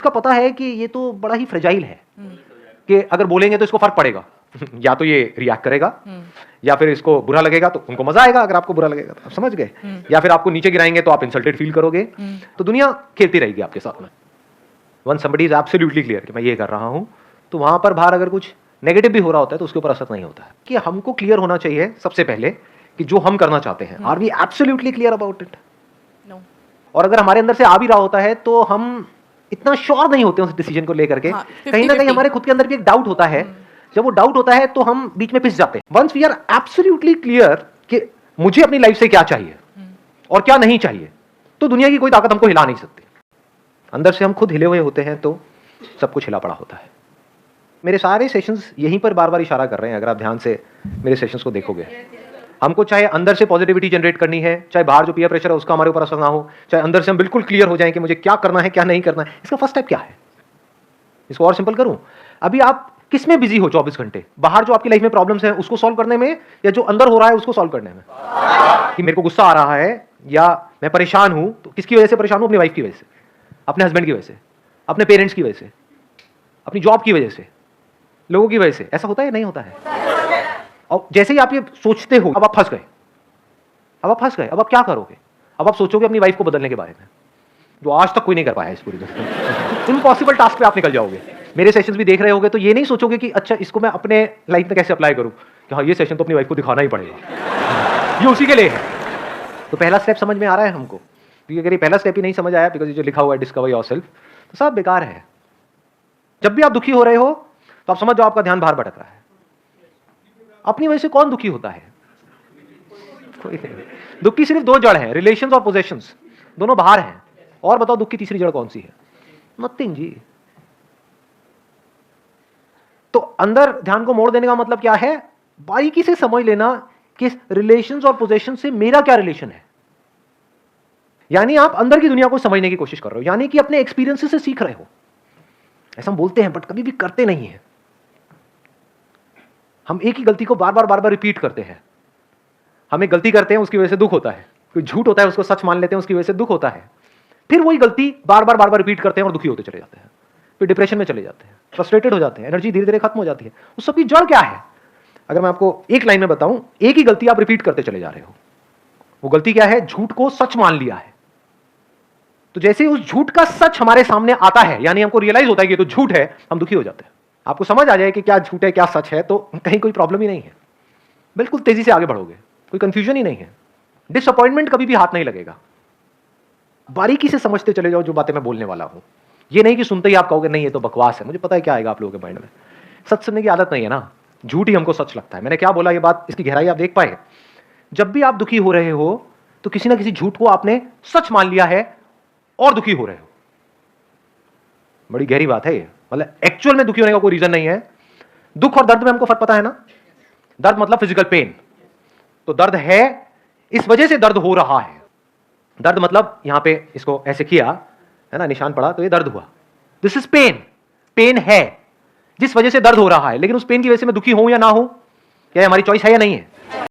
उसका पता है कि ये तो बड़ा ही फ्रेजाइल है कि अगर बोलेंगे तो इसको फर्क पड़ेगा या तो ये रिएक्ट करेगा या फिर इसको बुरा लगेगा तो उनको मजा आएगा, अगर आपको बुरा लगेगा तो आप समझ गए, या फिर आपको नीचे गिराएंगे तो आप इंसल्टेड फील करोगे। तो दुनिया खेलती रहेगी आपके साथ में। One somebody is absolutely clear कि मैं ये कर रहा हूं, तो वहां पर बाहर अगर कुछ नेगेटिव भी हो रहा होता है तो उसके ऊपर असर नहीं होता है। कि हमको क्लियर होना चाहिए सबसे पहले कि जो हम करना चाहते हैं, are we absolutely clear about it. और अगर हमारे अंदर से आ भी रहा होता है तो हम इतना श्योर नहीं होते उस डिसीजन को लेकर के, कहीं ना कहीं हमारे खुद के अंदर भी एक डाउट होता है। जब वो डाउट होता है तो हम बीच में पिस जाते हैं। Once we are absolutely clear कि मुझे अपनी लाइफ से क्या चाहिए और क्या नहीं चाहिए, तो दुनिया की कोई ताकत हमको हिला नहीं सकती। अंदर से हम खुद हिले हुए होते हैं तो सब कुछ हिला पड़ा होता है। मेरे सारे सेशंस यहीं पर बार बार इशारा कर रहे हैं, अगर आप ध्यान से मेरे सेशंस को देखोगे। हमको चाहे अंदर से पॉजिटिविटी जनरेट करनी है, चाहे बाहर जो पीयर प्रेशर है उसका हमारे ऊपर असर ना हो, चाहे अंदर से हम बिल्कुल क्लियर हो जाएं कि मुझे क्या करना है क्या नहीं करना है। इसका फर्स्ट स्टेप क्या है? इसको और सिंपल करूं, अभी आप किस में बिजी हो 24 घंटे? बाहर जो आपकी लाइफ में प्रॉब्लम्स हैं उसको सॉल्व करने में, या जो अंदर हो रहा है उसको सॉल्व करने में? कि मेरे को गुस्सा आ रहा है या मैं परेशान हूं, तो किसकी वजह से परेशान हूं? अपनी वाइफ की वजह से, अपने हस्बैंड की वजह से, अपने पेरेंट्स की वजह से, अपनी जॉब की वजह से, लोगों की वजह से। ऐसा होता है नहीं होता है? और जैसे ही आप ये सोचते हो, अब आप फंस गए। अब आप क्या करोगे? अब आप सोचोगे अपनी वाइफ को बदलने के बारे में, जो आज तक कोई नहीं कर पाया इस पूरी दुनिया। इम्पॉसिबल टास्क पे आप निकल जाओगे। मेरे सेशंस भी देख रहे होगे तो ये नहीं सोचोगे कि अच्छा इसको मैं अपने लाइफ में कैसे अप्लाई करूं, कि हाँ ये सेशन तो अपनी वाइफ को दिखाना ही पड़ेगा, ये उसी के लिए है। तो पहला स्टेप समझ में आ रहा है हमको? क्योंकि अगर ये पहला स्टेप ही नहीं समझ आया, बिकॉज ये जो लिखा हुआ है डिस्कवर योरसेल्फ, तो सब बेकार है। जब भी आप दुखी हो रहे हो तो आप समझ जाओ आपका ध्यान बाहर भटक रहा है। अपनी वजह से कौन दुखी होता है? कोई नहीं। दुख की सिर्फ दो जड़ है, रिलेशंस और पोजेशंस, दोनों बाहर हैं। और बताओ दुख की तीसरी जड़ कौन सी है? नथिंग जी। तो अंदर ध्यान को मोड़ देने का मतलब क्या है? बारीकी से समझ लेना कि रिलेशंस और पोजेशन से मेरा क्या रिलेशन है। यानी आप अंदर की दुनिया को समझने की कोशिश कर रहे हो, यानी कि अपने एक्सपीरियंसेस से सीख रहे हो। ऐसा हम बोलते हैं बट कभी भी करते नहीं है। हम एक ही गलती को बार बार रिपीट करते हैं। हम एक गलती करते हैं, उसकी वजह से दुख होता है। कोई झूठ होता है, उसको सच मान लेते हैं, उसकी वजह से दुख होता है। फिर वही गलती बार बार रिपीट करते हैं और दुखी होते चले जाते हैं। फिर डिप्रेशन में चले जाते हैं, फ्रस्ट्रेटेड हो जाते हैं, एनर्जी धीरे धीरे खत्म हो जाती है। उस सबकी जड़ क्या है? अगर मैं आपको एक लाइन में बताऊं, एक ही गलती आप रिपीट करते चले जा रहे हो। वो गलती क्या है? झूठ को सच मान लिया है। तो जैसे उस झूठ का सच हमारे सामने आता है, यानी हमको रियलाइज होता है कि ये तो झूठ है, हम दुखी हो जाते हैं। आपको समझ आ जाए कि क्या झूठ है क्या सच है, तो कहीं कोई प्रॉब्लम ही नहीं है। बिल्कुल तेजी से आगे बढ़ोगे, कोई कंफ्यूजन ही नहीं है। डिसअपॉइंटमेंट कभी भी हाथ नहीं लगेगा। बारीकी से समझते चले जाओ जो बातें मैं बोलने वाला हूं। ये नहीं कि सुनते ही आप कहोगे नहीं ये तो बकवास है, मुझे पता है क्या आएगा आप लोगों के माइंड में। सच सुनने की आदत नहीं है ना, झूठ ही हमको सच लगता है। मैंने क्या बोला, ये बात, इसकी गहराई आप देख पाए। जब भी आप दुखी हो रहे हो तो किसी ना किसी झूठ को आपने सच मान लिया है और दुखी हो रहे हो। बड़ी गहरी बात है ये। मतलब एक्चुअल में दुखी होने का कोई रीजन नहीं है। दुख और दर्द में हमको फर्क पता है ना? दर्द मतलब फिजिकल पेन, तो दर्द है इस वजह से दर्द हो रहा है। दर्द मतलब यहां पे इसको ऐसे किया है ना, निशान पड़ा तो ये दर्द हुआ। This is pen. पेन है जिस वजह से दर्द हो रहा है, लेकिन उस पेन की वजह से मैं दुखी हूं या ना हूं, क्या हमारी चॉइस है या नहीं है?